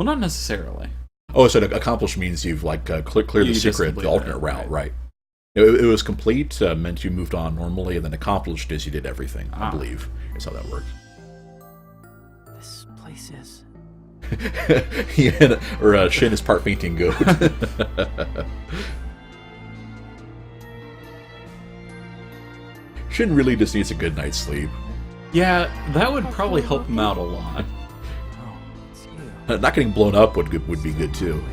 Well, not necessarily. Oh, so accomplished means you've like cleared the secret, the alternate route, right? It was complete, meant you moved on normally, and then accomplished is you did everything, I believe. Is how that works. This place is... Shin is part fainting goat. Shin really just needs a good night's sleep. Yeah, that would probably help him out a lot. Oh, it's you. Not getting blown up would be good too. Awake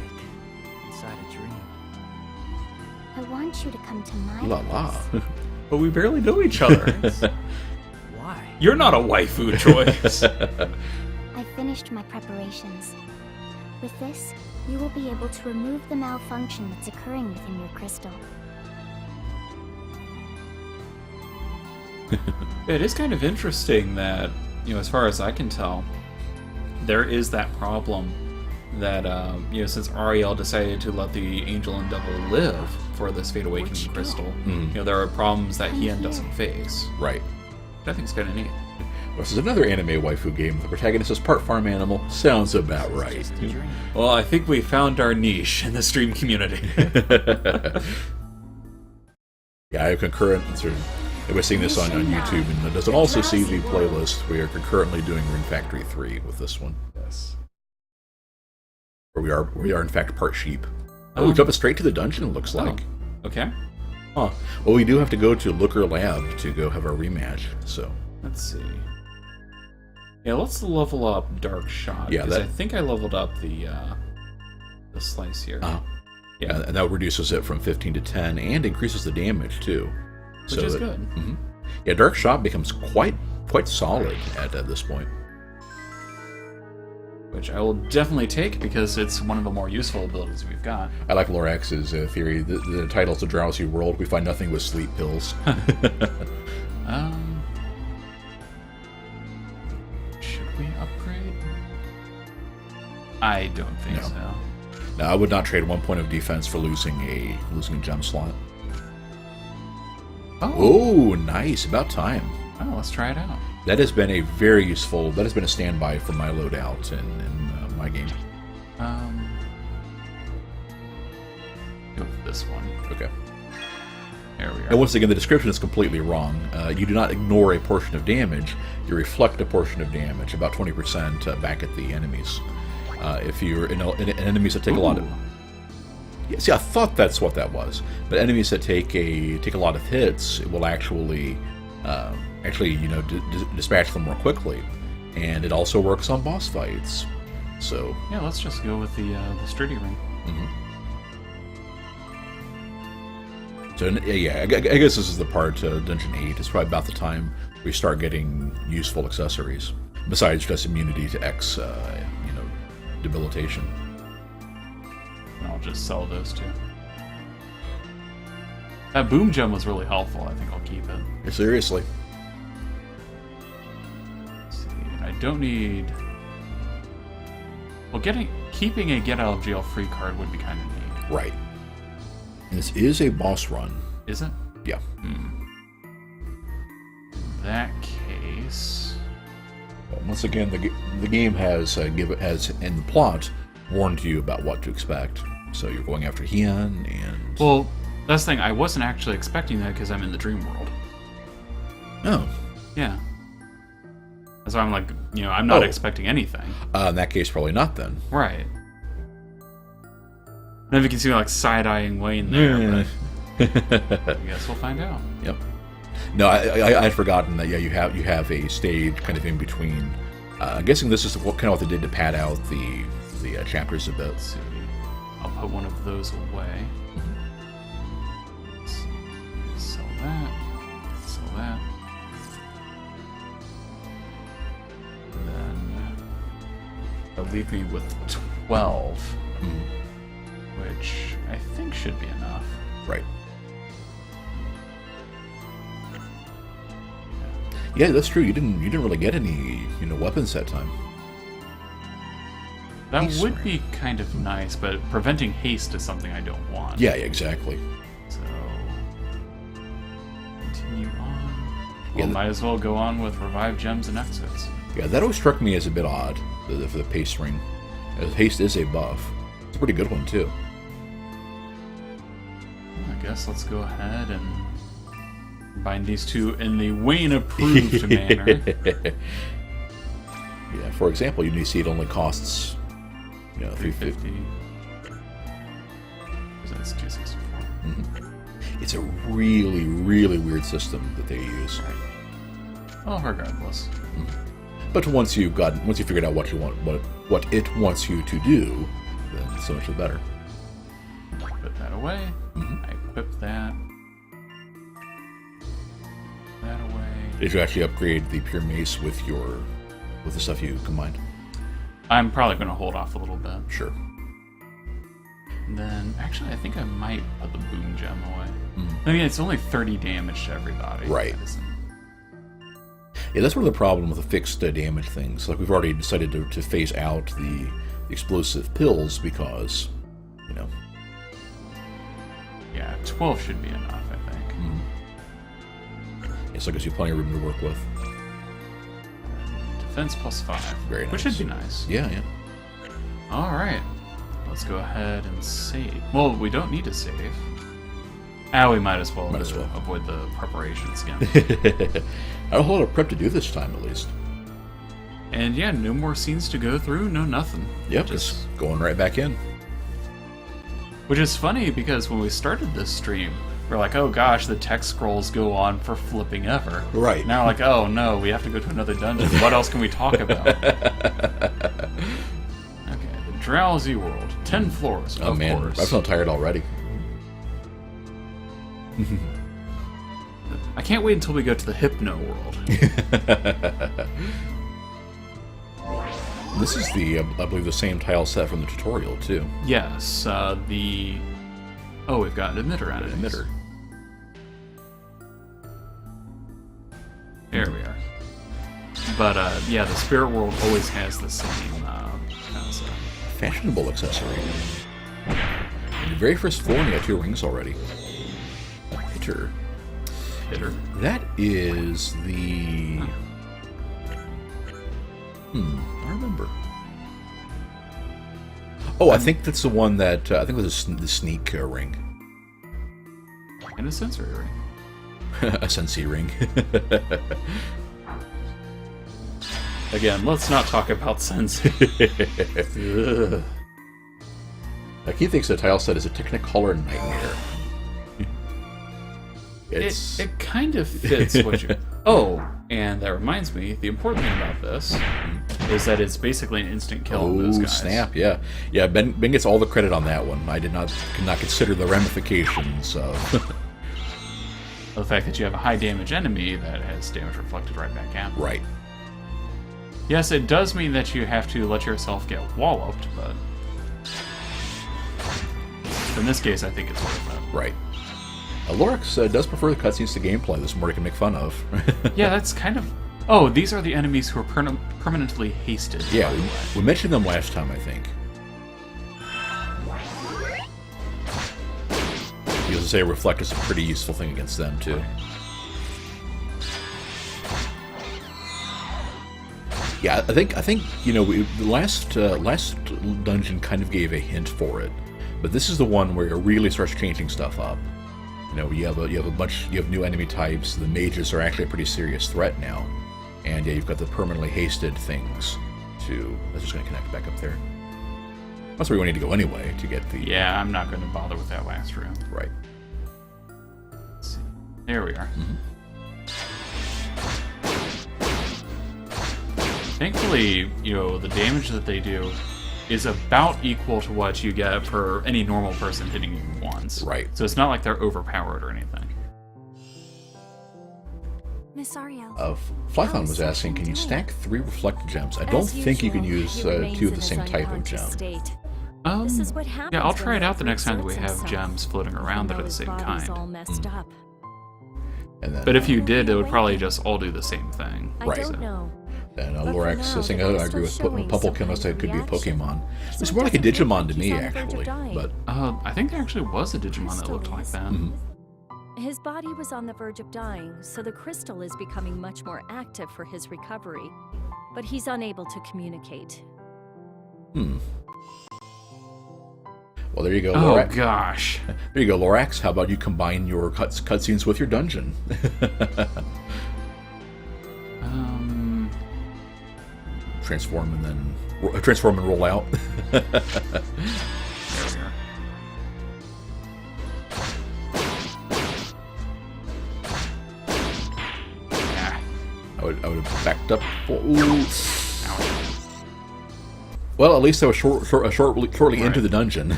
inside a dream. I want you to come to my La la. place. But we barely know each other. Why? You're not a waifu choice. I finished my preparations. With this, you will be able to remove the malfunction that's occurring within your crystal. It is kind of interesting that, as far as I can tell, there is that problem that, since Ariel decided to let the Angel and Devil live for this Fate Awakening crystal, there are problems that Hien doesn't face. Right. Which I think is kind of neat. This is another anime waifu game. The protagonist is part farm animal. Sounds about right. Just a dream. Well, I think we found our niche in the stream community. Yeah, I have concurrent. We're seeing this on YouTube, and doesn't also see the playlist. We are concurrently doing Ring Factory 3 with this one. Yes. Where we are in fact part sheep. Oh, we jump straight to the dungeon, it looks like. Okay. Huh. Well, we do have to go to Looker Lab to go have our rematch, so... Let's see. Yeah, let's level up Dark Shot. Yeah, because I think I leveled up the slice here. Yeah, and that reduces it from 15 to 10, and increases the damage, too. Which is good. Mm-hmm. Yeah, Dark Shot becomes quite solid at this point. Which I will definitely take because it's one of the more useful abilities we've got. I like Lorax's theory. The title's A Drowsy World. We find nothing with sleep pills. Should we upgrade? I don't think so. No, I would not trade 1 point of defense for losing a gem slot. Oh, nice. About time. Oh, let's try it out. That has been a very useful... That has been a standby for my loadout in my game. Go with this one. Okay. There we are. And once again, the description is completely wrong. You do not ignore a portion of damage. You reflect a portion of damage, about 20% back at the enemies. If you're in enemies that take a lot of... Yeah, see, I thought that's what that was. But enemies that take a lot of hits, it will actually dispatch them more quickly, and it also works on boss fights. So yeah, let's just go with the sturdy ring. So yeah, I guess this is the part Dungeon 8. It's probably about the time we start getting useful accessories besides just immunity to X, debilitation. And I'll just sell those two. That boom gem was really helpful. I think I'll keep it. Seriously. Let's see. I don't need... Well, keeping a get out of jail free card would be kind of neat. Right. And this is a boss run. Is it? Yeah. In that case... Once again, the game has in the plot warned you about what to expect. So you're going after Hien and... Well, that's the thing. I wasn't actually expecting that because I'm in the dream world. Oh. Yeah. That's why I'm like, I'm not expecting anything. In that case, probably not then. Right. Now if you can see me like side-eyeing Wayne there, but I guess we'll find out. Yep. No, I had forgotten that. Yeah, you have a stage kind of in between. I'm guessing this is what they did to pad out the chapters a bit. Let's see. I'll put one of those away. Sell that. Sell that. And then that'll leave me with 12, which I think should be enough. Right. Yeah, that's true. You didn't really get any weapons that time. That would be kind of nice, but preventing haste is something I don't want. Yeah, exactly. So continue on. Well, might as well go on with revive gems and exits. Yeah, that always struck me as a bit odd for the pace ring. Haste is a buff. It's a pretty good one, too. I guess let's go ahead and combine these two in the Wayne-approved manner. Yeah, for example, you see it only costs, 350. That's 264. It's a really, really weird system that they use. Right. Well, regardless. But once you figured out what you want, what it wants you to do, then so much the better. Put that away. I equip that. That away. Did you actually upgrade the pure mace with the stuff you combined? I'm probably going to hold off a little bit. Sure. And then, actually, I think I might put the boom gem away. I mean, it's only 30 damage to everybody. Right. Yeah, that's one of the problems with the fixed damage things. Like, we've already decided to phase out the explosive pills because, Yeah, 12 should be enough, I think. Yeah, so it gives you plenty of room to work with. Defense +5. Very nice. Which should be nice. Yeah. Alright. Let's go ahead and save. Well, we don't need to save. We might as well, avoid the preparations again. I don't have a lot of prep to do this time, at least. And yeah, no more scenes to go through, no nothing. Yep, just going right back in. Which is funny because when we started this stream, we're like, oh gosh, the text scrolls go on for flipping ever. Right. Now, like, oh no, we have to go to another dungeon. What else can we talk about? Okay, the Drowsy World. 10 floors, of course. I feel tired already. I can't wait until we go to the Hypno World. This is I believe, the same tile set from the tutorial, too. Yes, we've got an emitter on it. Emitter. There we are. But, yeah, the Spirit World always has the same concept. Fashionable accessory. The very first floor, and you got 2 rings already. Hitter. That is the... I remember. Oh, I think that's the one that... I think it was the sneak ring. And a sensory ring. A sensei ring. Again, let's not talk about sensei. Keith thinks the tile set is a Technicolor nightmare. It kind of fits what you... Oh, and that reminds me, the important thing about this is that it's basically an instant kill on those guys. Snap, yeah. Yeah, Ben gets all the credit on that one. I could not consider the ramifications of... The fact that you have a high damage enemy that has damage reflected right back at them. Right. Yes, it does mean that you have to let yourself get walloped, but... in this case, I think it's worth it. Right. Lorix does prefer the cutscenes to gameplay. There's more he can make fun of. Yeah, that's kind of... Oh, these are the enemies who are permanently hasted. Yeah, we mentioned them last time, I think. You also say Reflect is a pretty useful thing against them, too. Yeah, I think the last dungeon kind of gave a hint for it, but this is the one where it really starts changing stuff up. You have new enemy types. The mages are actually a pretty serious threat now, and yeah, you've got the permanently hasted things. That's just going to connect back up there. That's where we need to go anyway to get the. Yeah, I'm not going to bother with that last room. Right. Let's see. There we are. Thankfully, the damage that they do is about equal to what you get for any normal person hitting you once. Right. So it's not like they're overpowered or anything. Miss Ariel. Flython was asking, can you stack 3 reflect gems? I don't think you can use 2 of the same type of gem. Yeah, I'll try it out the next time that we have gems floating around that are the same kind. And then, but if you did, it would probably just all do the same thing. Right. know. And Lorax is saying, I agree with Pumplekin, it could be a Pokemon. It's more like a Digimon to me, actually. But I think there actually was a Digimon that looked like that. His body was on the verge of dying, so the crystal is becoming much more active for his recovery. But he's unable to communicate. Well, there you go, Oh Lorax. gosh. There you go, Lorax. How about you combine your cutscenes with your dungeon? Transform and roll out. There we are. Ah, I would have backed up. Ooh. ouch. Well, at least I was shortly into Right. the dungeon.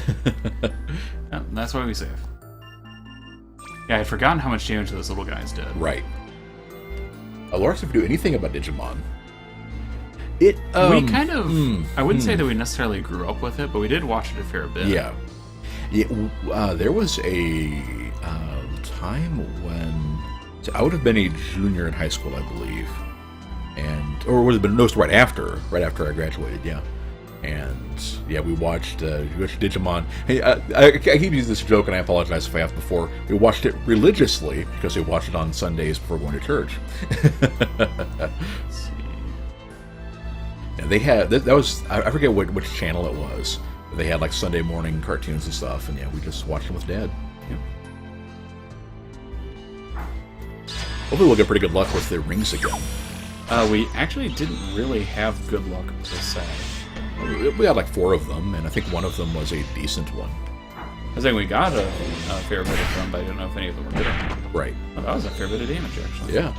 Yeah, that's why we save. Yeah, I'd forgotten how much damage those little guys did. Right. Lorax didn't do anything about Digimon. It We kind of, I wouldn't say that we necessarily grew up with it, but we did watch it a fair bit. Yeah. There was a time when I would have been a junior in high school, I believe, or would have been right after I graduated. Yeah, and yeah, we watched Digimon. Hey, I keep using this joke, and I apologize if I have before. We watched it religiously because we watched it on Sundays before going to church. Let's see. And they had that was I forget which channel it was. But they had like Sunday morning cartoons and stuff, and yeah, we just watched them with Dad. Yep. Hopefully, we'll get pretty good luck with the rings again. We actually didn't really have good luck per se. We had like 4 of them, and I think one of them was a decent one. I was saying we got a fair bit of them, but I don't know if any of them were good or not. Right. Oh, that was a fair bit of damage, actually. Yeah.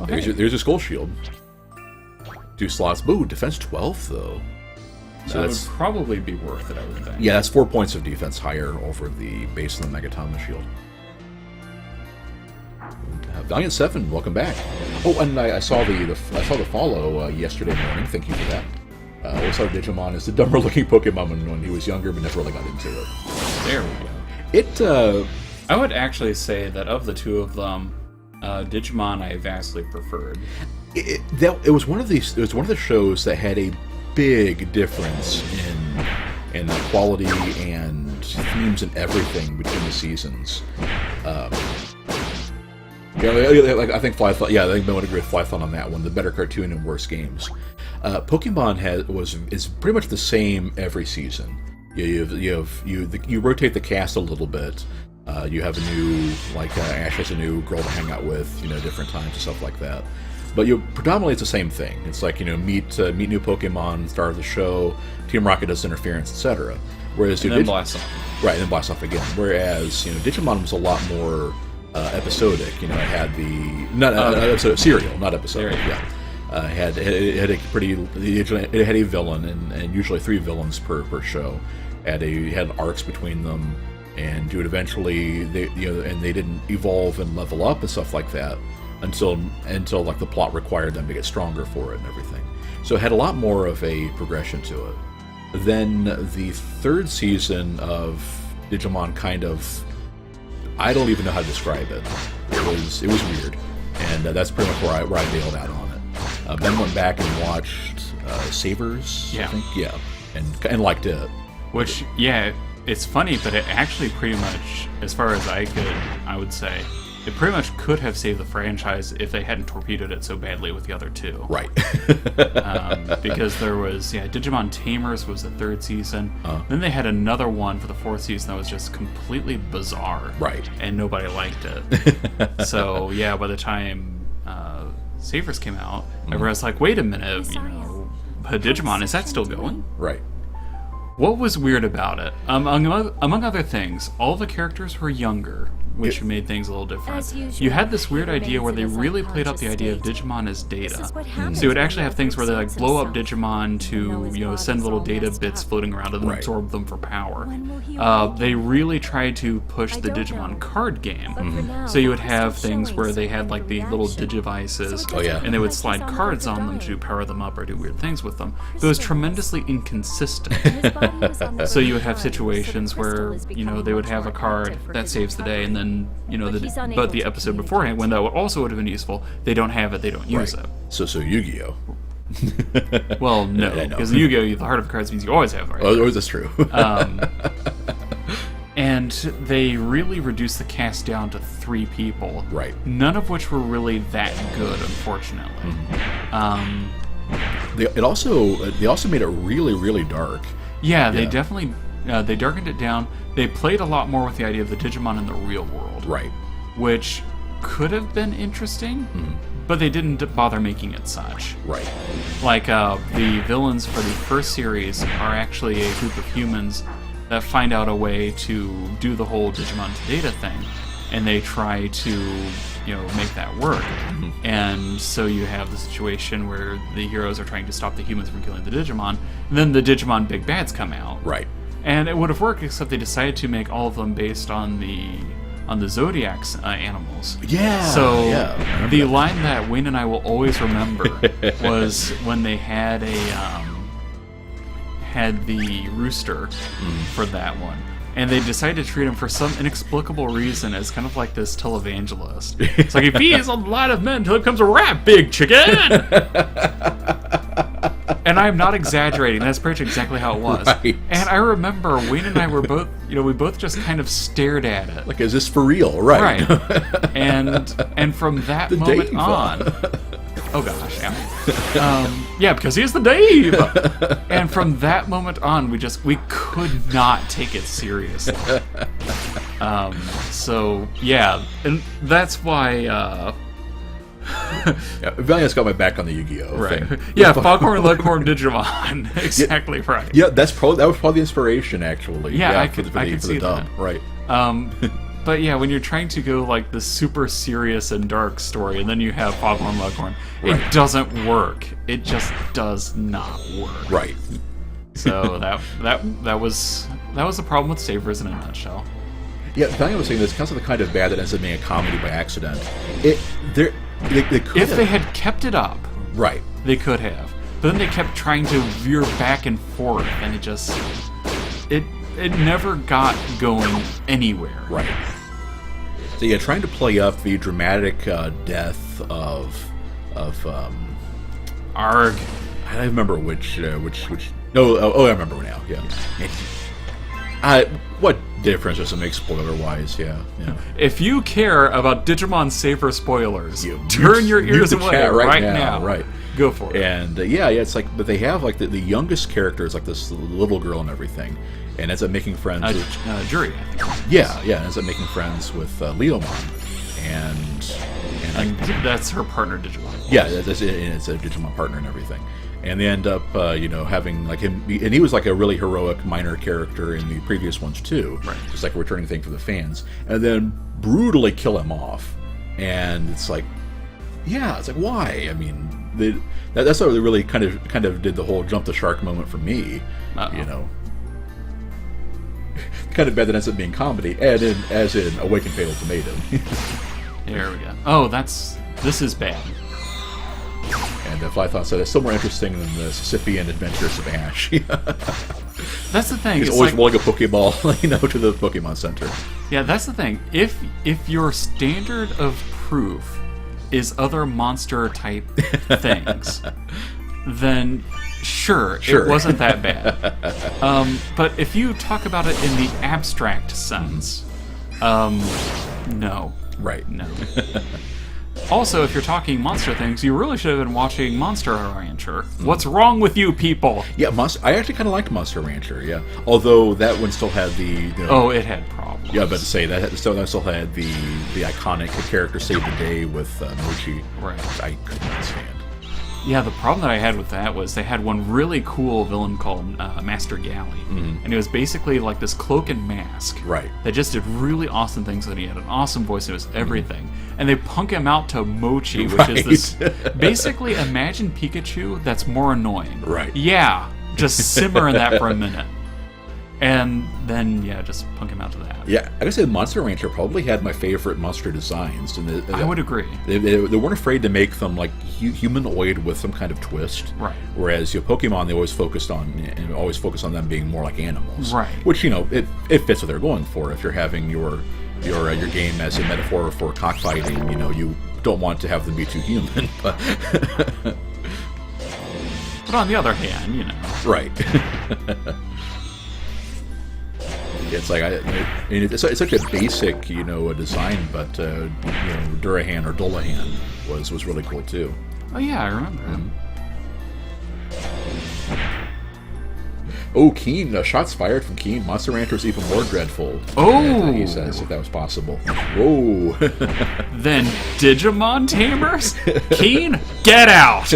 Oh, There's hey. your skull shield. 2 slots. Boo, defense 12 though. So That that's would probably be worth it, I would think. yeah, that's 4 points of defense higher over the base of the Megatama shield. Valiant 7, welcome back. Oh, and I saw the follow yesterday morning. Thank you for that. We saw Digimon as the dumber looking Pokemon when he was younger, but never really got into it. There we go. It I would actually say that of the two of them, Digimon I vastly preferred. it was one of these. It was one of the shows that had a big difference in the quality and themes and everything between the seasons. Yeah, like I think Flython. Yeah, I think I would agree with Flython on that one. The better cartoon and worse games. Pokemon is pretty much the same every season. You rotate the cast a little bit. You have a new Ash has a new girl to hang out with, different times and stuff like that. But predominantly it's the same thing. It's like meet new Pokemon, start of the show, Team Rocket does interference, etc. Whereas And then blast off. right, and then blast off again. Whereas Digimon was a lot more episodic. It had the serial, not episodic. There you go. Yeah, it had a pretty. It had a villain and usually 3 villains per show. Had arcs between them, and you would eventually and they didn't evolve and level up and stuff like that until like the plot required them to get stronger for it and everything. So it had a lot more of a progression to it. Then the 3rd season of Digimon kind of, I don't even know how to describe it. It was weird, and that's pretty much where I bailed out on it. Then went back and watched Savers. Yeah. I think, yeah, and liked it. Which, yeah, it's funny, but it actually pretty much, as far as I would say, it pretty much could have saved the franchise if they hadn't torpedoed it so badly with the other 2. Right. Because there was, Digimon Tamers was the 3rd season. Then they had another one for the 4th season that was just completely bizarre. Right. And nobody liked it. So, yeah, by the time Savers came out, everyone was like, wait a minute, Digimon, is that still going? Right. What was weird about it? Among other things, all the characters were younger, which made things a little different. As usual, You had this weird he idea where they remains in his really played up the idea of unconscious Digimon as This data. is what happens So you would when actually have Letecia things where they blow up himself, Digimon even though his to body's send little all data messed bits up. floating around and then Right. absorb them for power. When will he awaken? They really tried to push I the don't Digimon know. card game. But for now, So you would he's have still things showing where they some had like the kind of little reaction. digivices, So it Oh, yeah. doesn't and they would look slide like he's on cards the on them verge of to dying. power them up or do weird things with them. But it was Crystals. tremendously inconsistent. His body was on the So verge you would of have dying, so the situations crystal where is becoming they would much have a more card active for that his saves the day, and then But he's unable but the to episode beforehand when that also would have been useful, they don't have it, they don't use Right. it. So Yu-Gi-Oh. Well, no, I know. because in Yu-Gi-Oh, the heart of cards means you always have the right. Oh, that's true. And they really reduced the cast down to 3 people, Right. none of which were really that good, unfortunately. They also made it really, really dark. Yeah, they Yeah. definitely They darkened it down. They played a lot more with the idea of the Digimon in the real world, Right. which could have been interesting, but they didn't bother making it such. Right. Like, the villains for the first series are actually a group of humans that find out a way to do the whole Digimon to Data thing, and they try to, make that work. And so you have the situation where the heroes are trying to stop the humans from killing the Digimon, and then the Digimon big bads come out. Right. And it would have worked, except they decided to make all of them based on the Zodiac's animals. Yeah. So I remember the that. line that Wayne and I will always remember was when they had the rooster for that one, and they decided to treat him for some inexplicable reason as kind of like this televangelist. It's like, if he is a lot of men till it comes a rap, big chicken. And I'm not exaggerating. That's pretty much exactly how it was. Right. And I remember Wayne and I were both, we both just kind of stared at it. Like, is this for real? Right. And from that The moment Dave. on, oh gosh, yeah, because he's the Dave. And from that moment on, we could not take it seriously. So yeah, and that's why. Valiant's got my back on the Yu-Gi-Oh! Right. thing. Yeah, Foghorn Leghorn Digimon. Exactly right. Yeah, that was probably the inspiration, actually. Yeah, I for could the see dub. that. Right. But yeah, when you're trying to go like the super serious and dark story, and then you have Foghorn Leghorn, Right. it doesn't work. It just does not work. Right. So that was the problem with Savers in a nutshell. Yeah, Valiant was saying this because of the kind of bad that ends up being a comedy by accident. They could If have, they had kept it up, right. they could have. But then they kept trying to veer back and forth, and it never got going anywhere. Right. So yeah, trying to play up the dramatic death of Arg. I don't remember which. No, I remember now. Yeah. What difference does it make spoiler-wise? Yeah. If you care about Digimon Saver spoilers, You turn your mute ears the away chat right right now. now, right. Go for it. And yeah, it's like, but they have like the youngest character is like this little girl and everything, and ends up making friends with Jury, I think. yeah, ends up making friends with Leomon, and That's her partner Digimon. yeah, it's a Digimon partner and everything. And they end up, having like him, and he was like a really heroic minor character in the previous ones too, Right. just like a returning thing for the fans. And then brutally kill him off, and it's like, yeah, it's like why? I mean, that's how they really kind of did the whole jump the shark moment for me. Uh-oh. Kind of bad that ends up being comedy, and as in Awaken Fatal Tomato. There we go. Oh, this is bad. And Flython said it's still more interesting than the Sisyphean Adventures of Ash. That's the thing. He's It's always like, rolling a Pokeball, to the Pokemon Center. yeah, that's the thing. If your standard of proof is other monster type things, then sure, it wasn't that bad. But if you talk about it in the abstract sense, no. Right. No. Also, if you're talking monster things, you really should have been watching Monster Rancher. What's wrong with you people? Yeah, I actually kind of liked Monster Rancher, yeah. Although that one still had the Oh, it had problems. yeah, but to say that still had the iconic character Save the Day with Mochi. Right. Which I could not stand. Yeah, the problem that I had with that was they had one really cool villain called Master Galley. And it was basically like this cloak and mask. Right. That just did really awesome things, and he had an awesome voice, and it was everything. And they punk him out to Mochi, which is this... Basically, imagine Pikachu that's more annoying. Right. Yeah, just simmer in that for a minute. And then, yeah, just punk him out to that. Yeah, I gotta say, Monster Rancher probably had my favorite monster designs. And I would agree. They weren't afraid to make them like humanoid with some kind of twist. Right. Whereas Pokemon, they always focused on them being more like animals. Right. Which it fits what they're going for. If you're having your game as a metaphor for cockfighting, you don't want to have them be too human. But on the other hand, right. It's like it's such a basic a design, but Durahan or Dullahan was really cool too. Oh yeah, I remember him. Oh, Keen, shots fired from Keen. Monster Rancher is even more dreadful. Oh! He says, if that was possible. Whoa. Then Digimon Tamers? Keen, get out!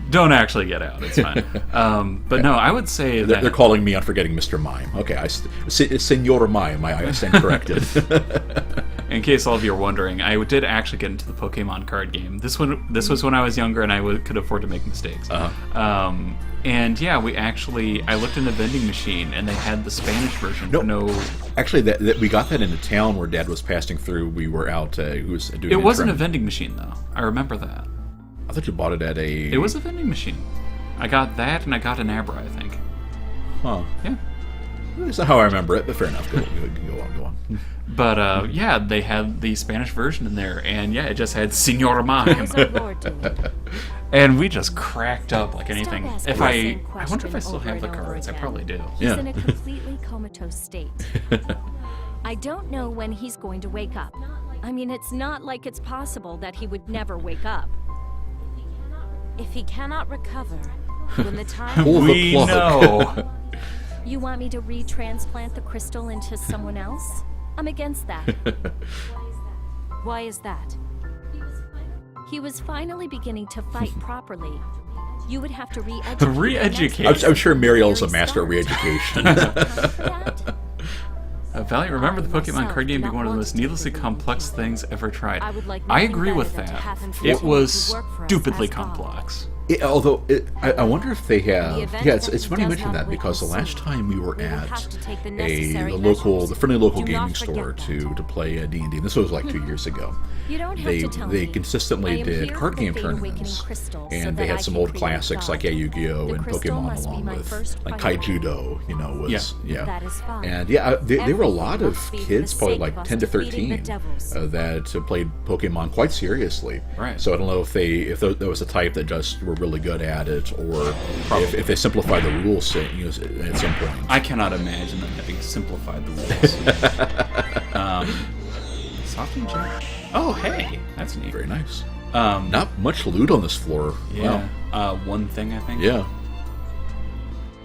Don't actually get out, it's fine. But no, I would say that... They're calling me on forgetting Mr. Mime. Okay, Senor Mime, I stand corrected. In case all of you are wondering, I did actually get into the Pokemon card game. This was when I was younger and I could afford to make mistakes. And yeah, I looked in a vending machine and they had the Spanish version. Actually, we got that in a town where Dad was passing through. We were out. He was doing. It wasn't a vending machine though. I remember that. I thought you bought it at a. It was a vending machine. I got that and I got an Abra, I think. Huh. Yeah. That's not how I remember it, but fair enough. Go on. But yeah, they had the Spanish version in there, and yeah, it just had Senor Mime. How's our lord doing? And we just cracked up like anything. Stop asking the same I wonder if I question still over have the and over cards. I again. probably do. He's Yeah. in a completely comatose state. I don't know when he's going to wake up. I mean, it's not like it's possible that he would never wake up. If he cannot recover, when the time Pull the We plug. know. You want me to retransplant the crystal into someone else? I'm against that. Why is that? He was finally beginning to fight properly. You would have to re-educate. The re-educate. I'm sure Mariel's a master at re-education. Valiant, remember the Pokemon card game being one of the most needlessly complex things ever tried. I would like I nothing agree better with than to that. have him It continue was to work for us stupidly as God. complex. I wonder if they have. The event Yeah, it's that funny you does mention not that because the witness last time we were we will at have to take the the necessary friendly local measures. Do not gaming store forget to play D&D. This was like 2 years ago. You don't have They to tell they me. I consistently am did here card for game the Fate Awakening tournaments, crystal so and that they had I some can old create classics God. like Yu-Gi-Oh The and crystal Pokemon must be along my with first like priority. Kaijudo, was yeah. That is fine. And yeah, there were a lot of Everything must be for kids, the probably sake like of us 10 to defeating the 13, devils. that played Pokemon quite seriously. Right. So I don't know if there was a type that just were really good at it, or if they simplified the rules set, at some point. I cannot imagine them having simplified the rules. Soft and gentle. Oh, hey, that's neat. Very nice. Um, Not much loot on this floor. yeah. Wow. One thing I think. Yeah.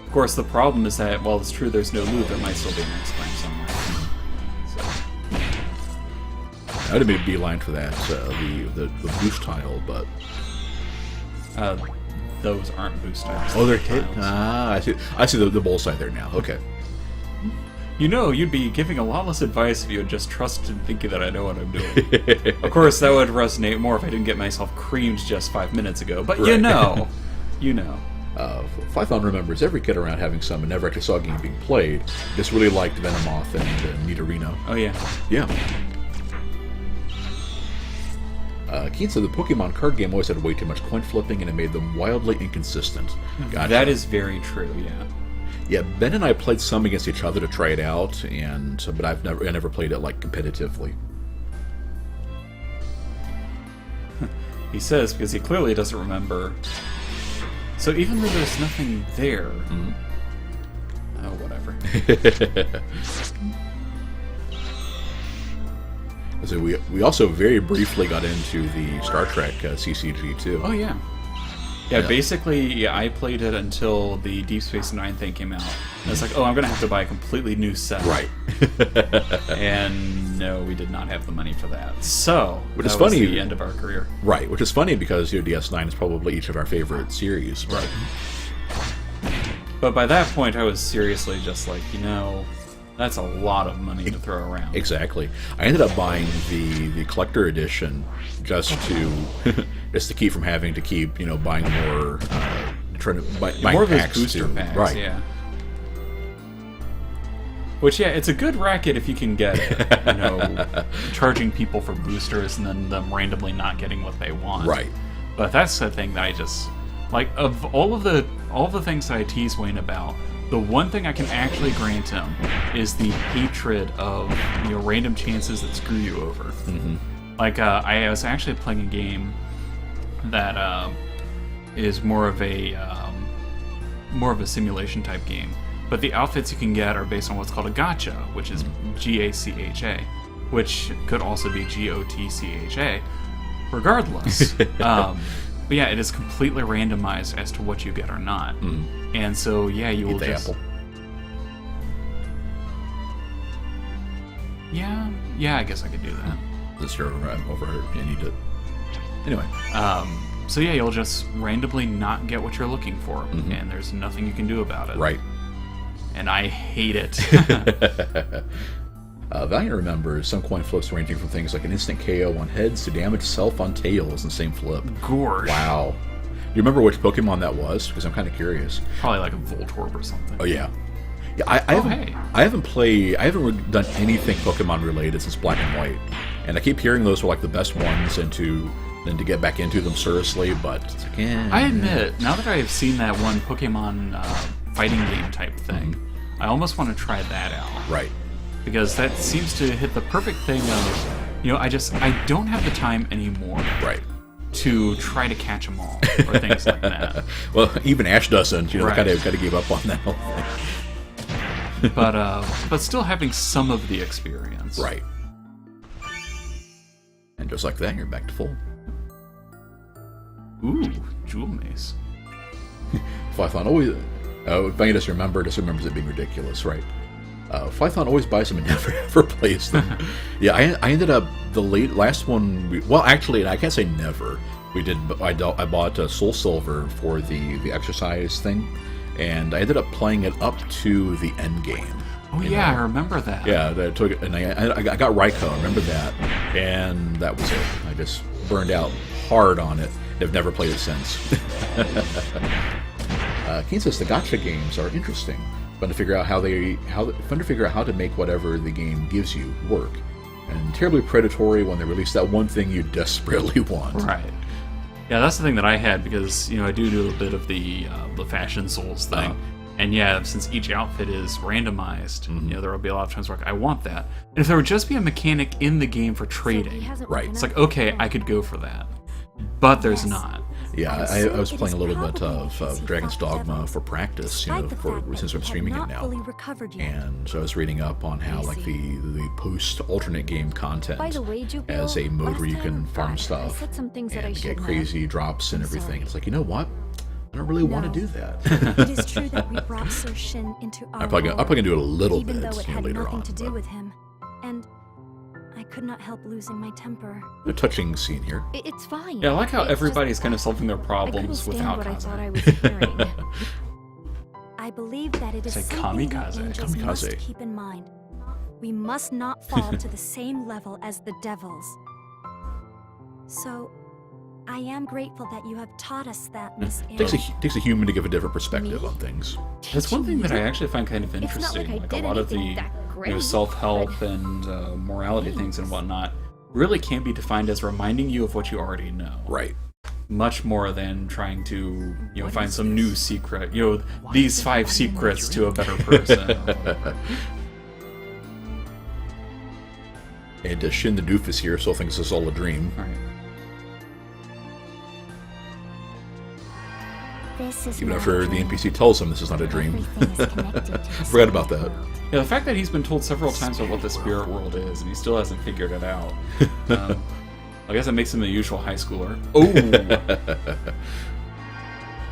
Of course, the problem is that while it's true there's no loot, there might still be an X-Clamp somewhere. So, I would have made a beeline for that, the boost tile, but... those aren't boost tiles. Oh, they're hit? tiles. Ah, I see the bullseye there now. Okay. You'd be giving a lot less advice if you had just trusted thinking that I know what I'm doing. Of course, that would resonate more if I didn't get myself creamed just 5 minutes ago, but Right. you know. Python remembers every kid around having some and never actually saw a game being played. Just really liked Venomoth and Nidorino. Oh, yeah. Yeah. Keen said the Pokemon card game always had way too much coin flipping and it made them wildly inconsistent. Gotcha. That is very true, yeah. Yeah, Ben and I played some against each other to try it out, but I never played it like competitively. He says, because he clearly doesn't remember. So even though there's nothing there... Oh, whatever. So we also very briefly got into the Star Trek CCG too. Oh, yeah. Yeah, basically, I played it until the Deep Space Nine thing came out. And it's like, oh, I'm going to have to buy a completely new set. Right. And no, we did not have the money for that. So, Which that is was funny. the end of our career. Right, which is funny because DS9 is probably each of our favorite series. But But by that point, I was seriously just like, that's a lot of money to throw around. Exactly. I ended up buying the collector edition just to keep from having to keep buying more, trying to buy More of those packs booster too. packs, right? yeah. Which, yeah, it's a good racket if you can get it. Charging people for boosters and then them randomly not getting what they want. Right. But that's the thing that I just like. Of all of the things that I tease Wayne about, the one thing I can actually grant him is the hatred of random chances that screw you over. Mm-hmm. Like I was actually playing a game that is more of a simulation type game, but the outfits you can get are based on what's called a gacha, which is GACHA, which could also be GOTCHA. Regardless, But yeah, it is completely randomized as to what you get or not. And so, yeah, you will Eat the just... apple. Yeah, I guess I could do that. This year over, you need it. Anyway. So yeah, you'll just randomly not get what you're looking for, and there's nothing you can do about it. Right. And I hate it. Valiant remembers some coin flips ranging from things like an instant KO on heads to damage self on tails in the same flip. Gorge. Wow. You remember which Pokemon that was? Because I'm kind of curious. Probably like a Voltorb or something. Oh yeah. Yeah, I haven't done anything Pokemon related since Black and White, and I keep hearing those were like the best ones, and to get back into them seriously. But it's like, I admit, now that I have seen that one Pokemon fighting game type thing, I almost want to try that out. Right. Because that seems to hit the perfect thing of, I don't have the time anymore. Right. To try to catch them all or things like that. Well, even Ash doesn't. Right. Kind of give up on that whole thing. But still having some of the experience. Right. And just like that, you're back to full. Ooh, Jewel Mace. Phython always... if I just remembers it being ridiculous, right? Phython always buys them and never plays them. Yeah, I ended up... The last one... well, actually, I can't say never. I bought Soul Silver for the exercise thing, and I ended up playing it up to the end game. Oh yeah, I remember that. Yeah, I got Raikou, I remember that, and that was it. I just burned out hard on it. I've never played it since. Keen says the gacha games are interesting, fun to figure out how to make whatever the game gives you work, and terribly predatory when they release that one thing you desperately want. Right. Yeah, that's the thing that I had, because I do a bit of the Fashion Souls thing, and yeah, since each outfit is randomized, there will be a lot of times where I want that. And if there would just be a mechanic in the game for trading, right? It's like, okay, I could go for that, but there's not. Yeah, I was playing a little bit of Dragon's Dogma for practice, since I'm streaming it now. And so I was reading up on how like the post-alternate game content as a mode where you can farm stuff and get crazy drops and everything. It's like, you know what? I don't really want to do that. It is true that we brought Sir Shin into our I'm probably gonna do it a little even bit though it had later nothing on. to do with him. And I could not help losing my temper. A touching scene here. It's fine. Yeah, I like how It's everybody's just- kind of solving their I couldn't problems stand without what I thought I Kaze. was hearing. I believe that it is Say something kamikaze. the angels must Kamikaze. keep in mind. We must not fall to the same level as the devils. So, I am grateful that you have taught us that, Miss Anne. Takes a human to give a different perspective Me? on things. That's one thing that I actually find kind of It's not like interesting. I Like did a lot of anything the that great, self-help but- and morality things and whatnot really can be defined as reminding you of what you already know. Right. Much more than trying to What find is some this? new secret. Why These is it 5 I'm in my secrets to a dream? better person. And Shin the Doofus here still thinks this is all a dream. Right. This is Even not after a the dream. NPC tells him this is not a dream. Everything is connected to the Forgot about that. Yeah, the fact that he's been told several times about what the spirit world is and he still hasn't figured it out. I guess that makes him a usual high schooler. Oh!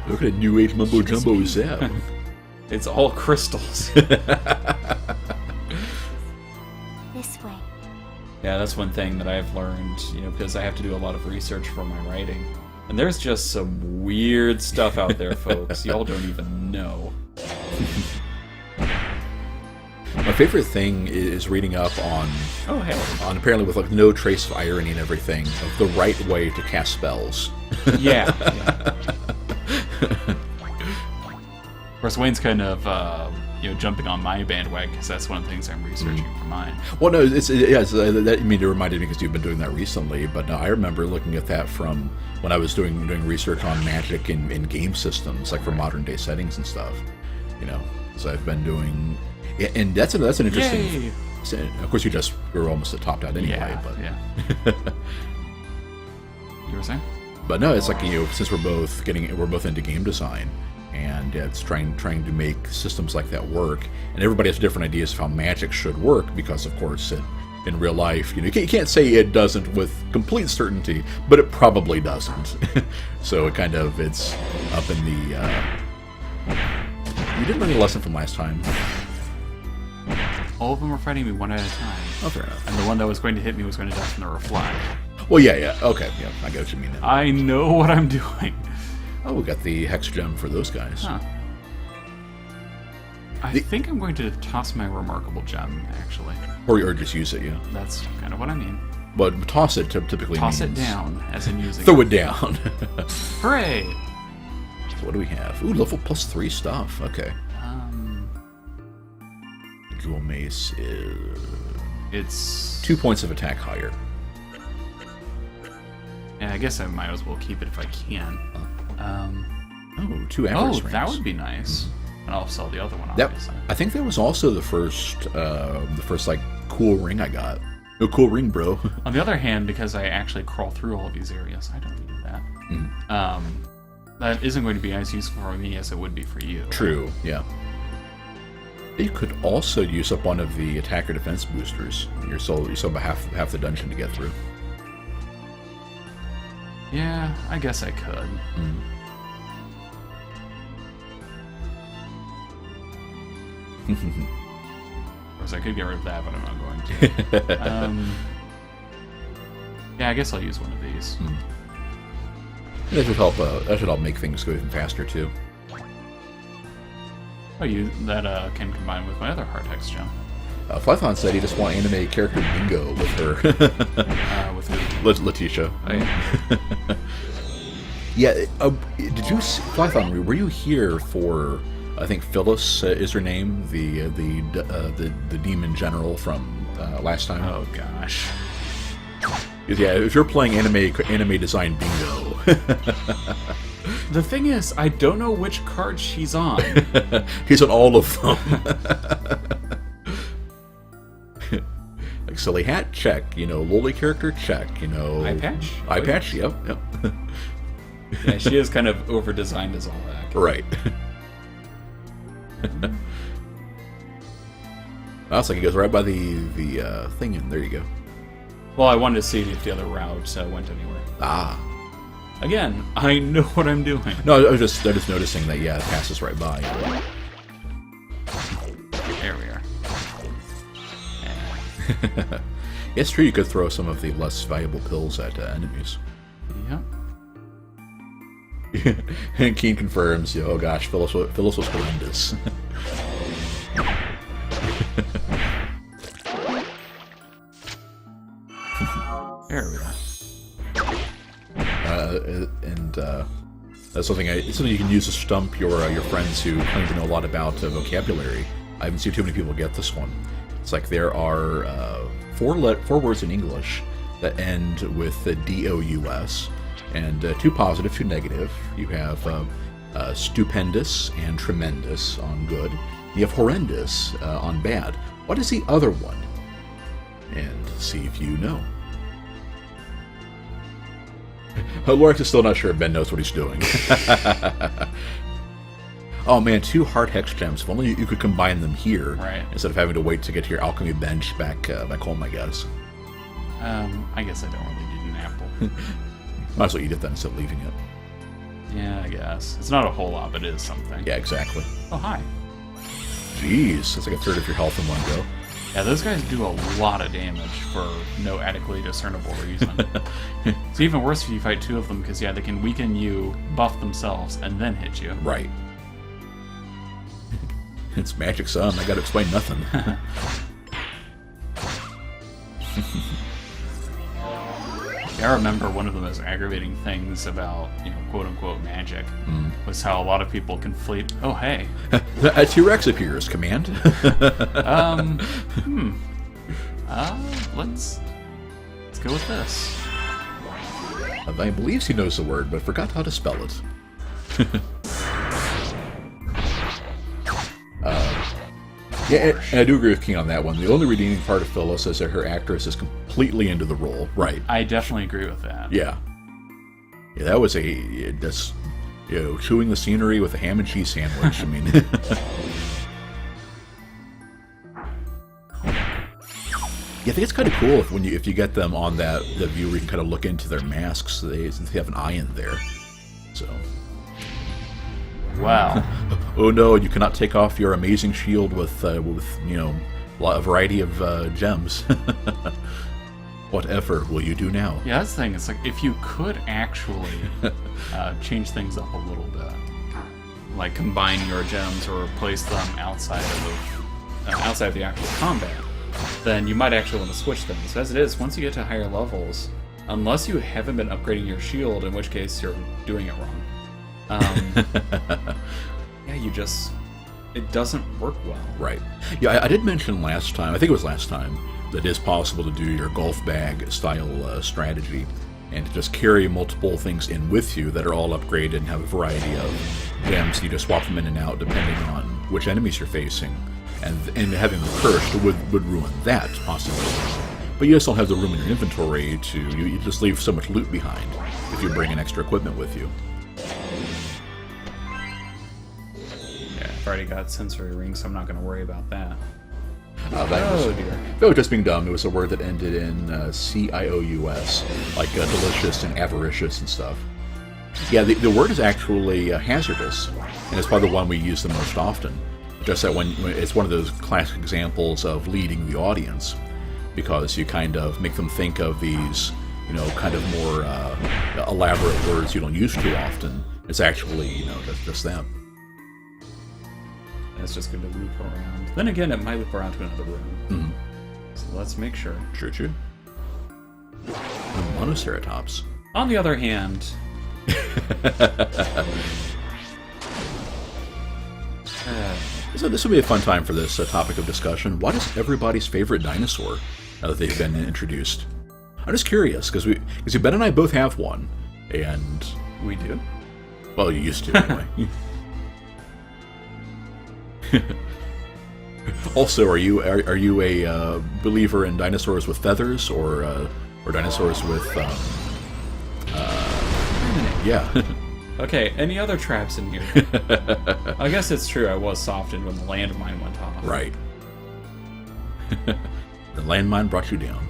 Look at New Age mumbo jumbo is that? It's all crystals. This way. Yeah, that's one thing that I've learned, because I have to do a lot of research for my writing. And there's just some weird stuff out there, folks. Y'all don't even know. My favorite thing is reading up on Oh, hey. on apparently with like no trace of irony and everything of the right way to cast spells. Yeah. Of course, Wayne's kind of, jumping on my bandwagon because that's one of the things I'm researching for mine. Well, no, it reminded me because you've been doing that recently. But no, I remember looking at that from when I was doing research on magic in game systems, like for modern day settings and stuff. So I've been doing, and that's an interesting. Yay! Of course, you're almost at topped out anyway. Yeah, but yeah. You were saying? But no, it's like since we're both into game design, and it's trying to make systems like that work, and everybody has different ideas of how magic should work because, of course, in real life. You can't say it doesn't with complete certainty, but it probably doesn't. So it's up in the. You didn't learn a lesson from last time. All of them were fighting me one at a time. Oh, fair enough. And the one that was going to hit me was going to die from the reflect. Well, yeah, okay, yeah, I get what you mean now. I know what I'm doing. Oh, we got the hex gem for those guys. Huh. I think I'm going to toss my remarkable gem, actually. Or just use it, yeah. That's kind of what I mean. But toss it typically Toss means... it down, as in using Throw it down. Hooray! So what do we have? Ooh, level +3 stuff. Okay. Jewel Mace is... It's... 2 points of attack higher. Yeah, I guess I might as well keep it if I can. Oh, 2 avarice rings. That would be nice. And I'll sell the other one, That, obviously. I think that was also the first like cool ring I got. No cool ring, bro. On the other hand, because I actually crawl through all of these areas, I don't need that. That isn't going to be as useful for me as it would be for you. True, yeah. You could also use up one of the attack or defense boosters. You're still about half the dungeon to get through. Yeah, I guess I could. Of course, I could get rid of that, but I'm not going to. Yeah, I guess I'll use one of these. That should help. That should help make things go even faster too. Oh, that can combine with my other hard hex gem. Flython said he just want anime character bingo with her. With who? Letecia. Oh, yeah. Yeah. Did you see, Flython? Were you here for? I think Phyllis is her name, the demon general from last time. Oh gosh. Yeah, if you're playing anime design bingo. The thing is, I don't know which card she's on. He's on all of them. Like silly hat, check. Loli character, check. Eye patch? Eye patch, yep. Yeah, she is kind of over-designed as all that. Right. Oh, it's like it goes right by the thing, and there you go. Well, I wanted to see if the other route went anywhere. Ah. Again, I know what I'm doing. No, I was just noticing that, yeah, it passes right by. There we are. Yeah, it's true, you could throw some of the less valuable pills at enemies. Yep. And Keen confirms, oh gosh, Phyllis was horrendous. There we go. That's something you can use to stump your friends who claim to know a lot about vocabulary. I haven't seen too many people get this one. It's like there are four words in English that end with DOUS, and 2 positive, 2 negative. You have stupendous and tremendous on good. You have horrendous on bad. What is the other one? And see if you know. Lorax is still not sure if Ben knows what he's doing. Oh man, 2 hard hex gems. If only you could combine them here, right, instead of having to wait to get to your alchemy bench back home, I guess. I guess I don't really need an apple. Might as well eat it then instead of leaving it. Yeah, I guess. It's not a whole lot, but it is something. Yeah, exactly. Oh, hi. Jeez, that's like a third of your health in one go. Yeah, those guys do a lot of damage for no adequately discernible reason. It's even worse if you fight 2 of them, because, yeah, they can weaken you, buff themselves, and then hit you. Right. It's Magic Sun, I gotta explain nothing. I remember one of the most aggravating things about, quote-unquote magic was how a lot of people conflate... Oh, hey. A T-Rex appears, command. Let's go with this. I believe he knows the word, but forgot how to spell it. Yeah, and I do agree with King on that one. The only redeeming part of Phyllis is that her actress is completely into the role. Right. I definitely agree with that. Yeah. Yeah, that was chewing the scenery with a ham and cheese sandwich. I mean... Yeah, I think it's kind of cool if you get them on the view where you can kind of look into their masks. They have an eye in there. So. Wow. Oh no! You cannot take off your amazing shield with a variety of gems. Whatever will you do now? Yeah, that's the thing. It's like if you could actually change things up a little bit, like combine your gems or place them outside of the actual combat, then you might actually want to switch things. As it is, once you get to higher levels, unless you haven't been upgrading your shield, in which case you're doing it wrong. It doesn't work well. Right. Yeah, I did mention last time, I think it was last time, that it is possible to do your golf bag style strategy and to just carry multiple things in with you that are all upgraded and have a variety of gems. You just swap them in and out depending on which enemies you're facing. And having them cursed would ruin that possibility. But you just don't have the room in your inventory you just leave so much loot behind if you bring in extra equipment with you. Yeah, I've already got sensory rings, so I'm not going to worry about that. That was just being dumb. It was a word that ended in C-I-O-U-S, like delicious and avaricious and stuff. Yeah, the word is actually hazardous, and it's probably the one we use the most often. Just that when it's one of those classic examples of leading the audience, because you kind of make them think of these, kind of more elaborate words you don't use too often. It's actually, just them. And it's just going to loop around. Then again, it might loop around to another room. Mm-hmm. So let's make sure. True. Monoceratops. On the other hand... So this will be a fun time for this topic of discussion. What is everybody's favorite dinosaur now that they've been introduced? I'm just curious, because Ben and I both have one, and... We do? Well, you used to, anyway. Also, are you a believer in dinosaurs with feathers or dinosaurs with yeah? Okay, any other traps in here? I guess it's true. I was softened when the landmine went off. Right. The landmine brought you down.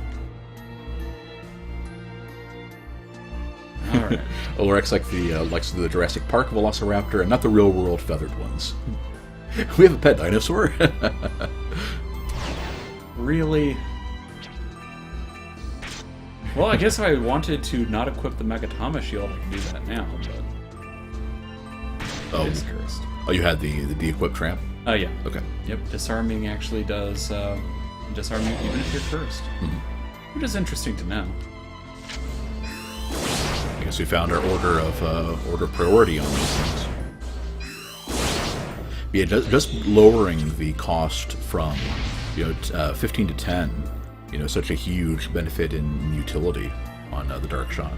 All right. Ulrich's like the Jurassic Park Velociraptor, and not the real world feathered ones. We have a pet dinosaur? Really? Well, I guess if I wanted to not equip the Megatama shield, I can do that now, but... It is cursed. Oh, you had the de-equip trap? Oh, yeah. Okay. Yep, disarming actually does disarm you even if you're cursed. Mm-hmm. Which is interesting to know. I guess we found our order priority on these things. Yeah, just lowering the cost from 15 to 10, such a huge benefit in utility on the Dark Shot.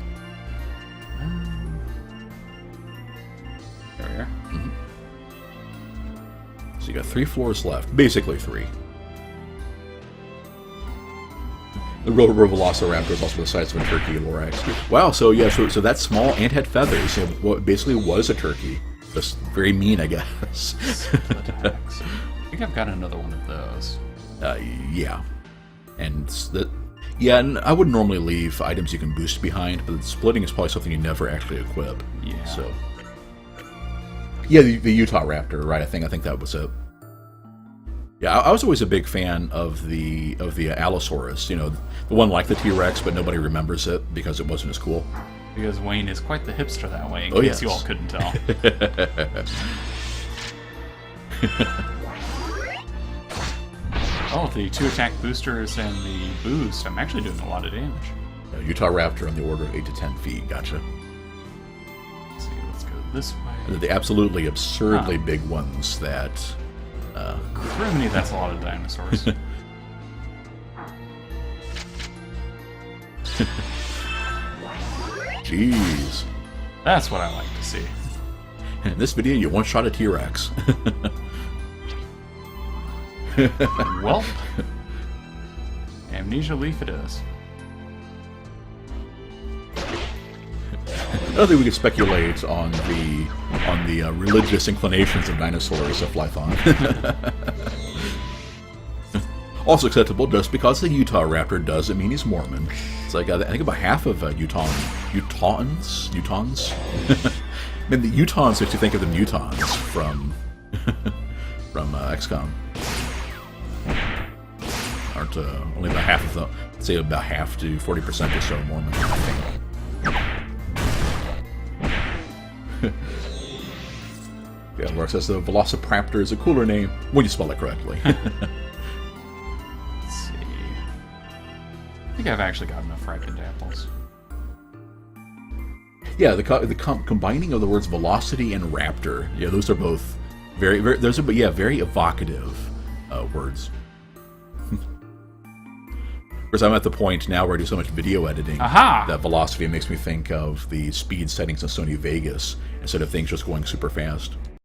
There we are. Mm-hmm. So you got 3 floors left, basically 3. The real Velociraptor is also the size of a turkey, Lorax. Wow, so that small and had feathers. What basically was a turkey. Just very mean, I guess. I think I've got another one of those. Yeah. And I wouldn't normally leave items you can boost behind, but splitting is probably something you never actually equip. Yeah. So. Yeah, the Utah Raptor, right? I think that was it. Yeah, I was always a big fan of the Allosaurus. The one like the T-Rex, but nobody remembers it because it wasn't as cool. Because Wayne is quite the hipster that way, in case yes. You all couldn't tell. Oh, the 2 attack boosters and the boost. I'm actually doing a lot of damage. Utah Raptor on the order of 8 to 10 feet. Gotcha. Let's see, let's go this way. And the absolutely absurdly big ones that... Criminy, that's a lot of dinosaurs. Jeez. That's what I like to see. In this video, you one-shot a T-Rex. Well, Amnesia Leaf it is. I don't think we can speculate on the religious inclinations of dinosaurs of Lython. Also acceptable, just because the Utah Raptor doesn't mean he's Mormon. It's like, I think about half of Utahns. I mean, the Utahns makes you think of them Utahns from XCOM. Aren't only about half of them, say about half to 40% or so Mormon, I think. Yeah, Laura says the Velociraptor is a cooler name when you spell it correctly. Let's see. I think I've actually got enough ripened apples. Yeah, the combining of the words velocity and raptor. Yeah, those are both very very evocative words. Of course, I'm at the point now where I do so much video editing that velocity makes me think of the speed settings in Sony Vegas instead of things just going super fast.